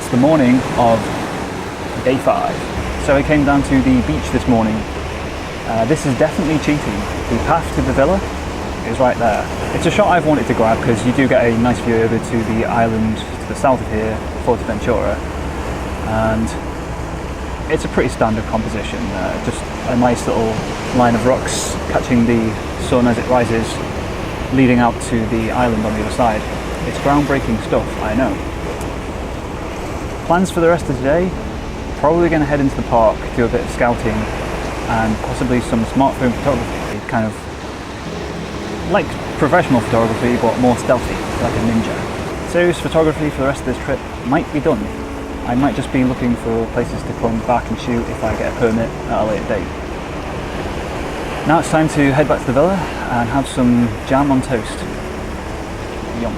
It's the morning of day 5. So I came down to the beach this morning. This is definitely cheating. The path to the villa is right there. It's a shot I've wanted to grab because you do get a nice view over to the island to the south of here, Fuerteventura, and it's a pretty standard composition. Just a nice little line of rocks catching the sun as it rises, leading out to the island on the other side. It's groundbreaking stuff, I know. Plans for the rest of the day, probably going to head into the park, do a bit of scouting and possibly some smartphone photography, kind of like professional photography but more stealthy, like a ninja. Serious photography for the rest of this trip might be done. I might just be looking for places to come back and shoot if I get a permit at a later date. Now it's time to head back to the villa and have some jam on toast. Yum.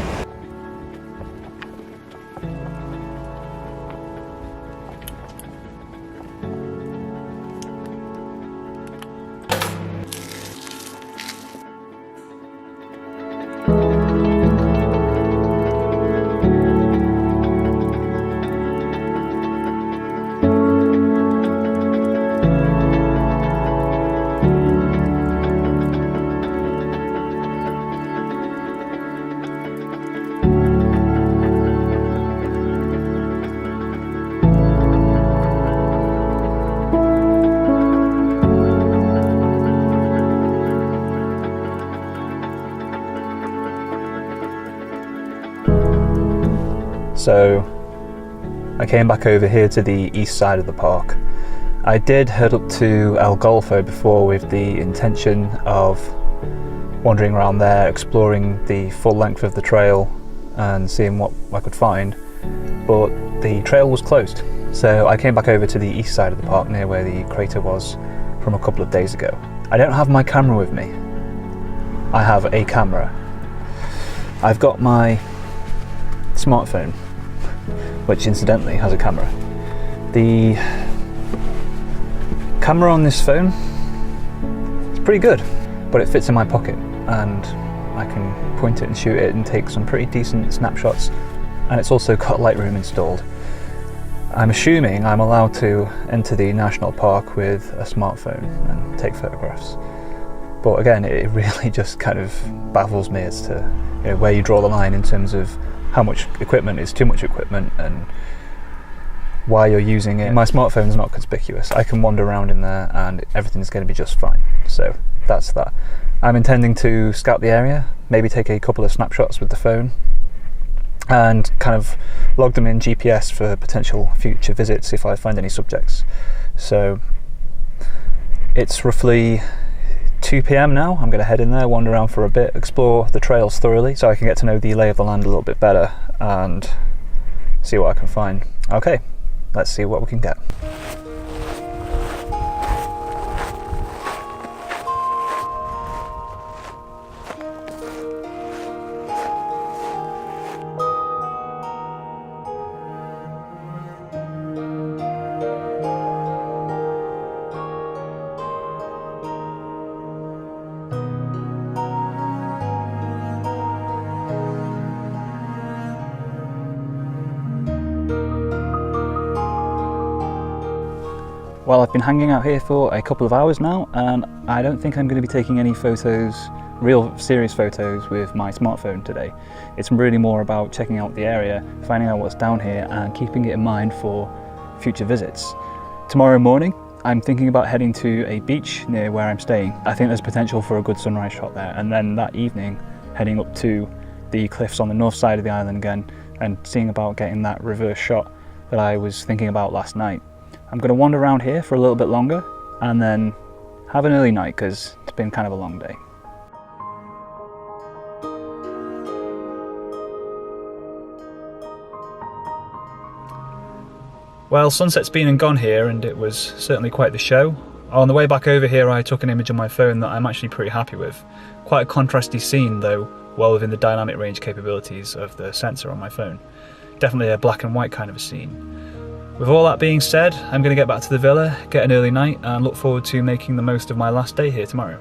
So I came back over here to the east side of the park. I did head up to El Golfo before with the intention of wandering around there, exploring the full length of the trail and seeing what I could find, but the trail was closed. So I came back over to the east side of the park near where the crater was from a couple of days ago. I don't have my camera with me. I have a camera. I've got my smartphone, which incidentally has a camera. The camera on this phone is pretty good, but it fits in my pocket and I can point it and shoot it and take some pretty decent snapshots, and it's also got Lightroom installed. I'm assuming I'm allowed to enter the national park with a smartphone and take photographs. But again, it really just kind of baffles me as to where you draw the line in terms of how much equipment is too much equipment and why you're using it. My smartphone's not conspicuous. I can wander around in there and everything's going to be just fine. So that's that. I'm intending to scout the area, maybe take a couple of snapshots with the phone and kind of log them in GPS for potential future visits if I find any subjects. So it's roughly 2 p.m. now. I'm going to head in there, wander around for a bit, explore the trails thoroughly so I can get to know the lay of the land a little bit better and see what I can find. Okay, let's see what we can get. Well, I've been hanging out here for a couple of hours now and I don't think I'm going to be taking any photos, real serious photos with my smartphone today. It's really more about checking out the area, finding out what's down here and keeping it in mind for future visits. Tomorrow morning I'm thinking about heading to a beach near where I'm staying. I think there's potential for a good sunrise shot there, and then that evening heading up to the cliffs on the north side of the island again and seeing about getting that reverse shot that I was thinking about last night. I'm going to wander around here for a little bit longer and then have an early night because it's been kind of a long day. Well, sunset's been and gone here and it was certainly quite the show. On the way back over here I took an image on my phone that I'm actually pretty happy with. Quite a contrasty scene though, well within the dynamic range capabilities of the sensor on my phone. Definitely a black and white kind of a scene. With all that being said, I'm going to get back to the villa, get an early night and look forward to making the most of my last day here tomorrow.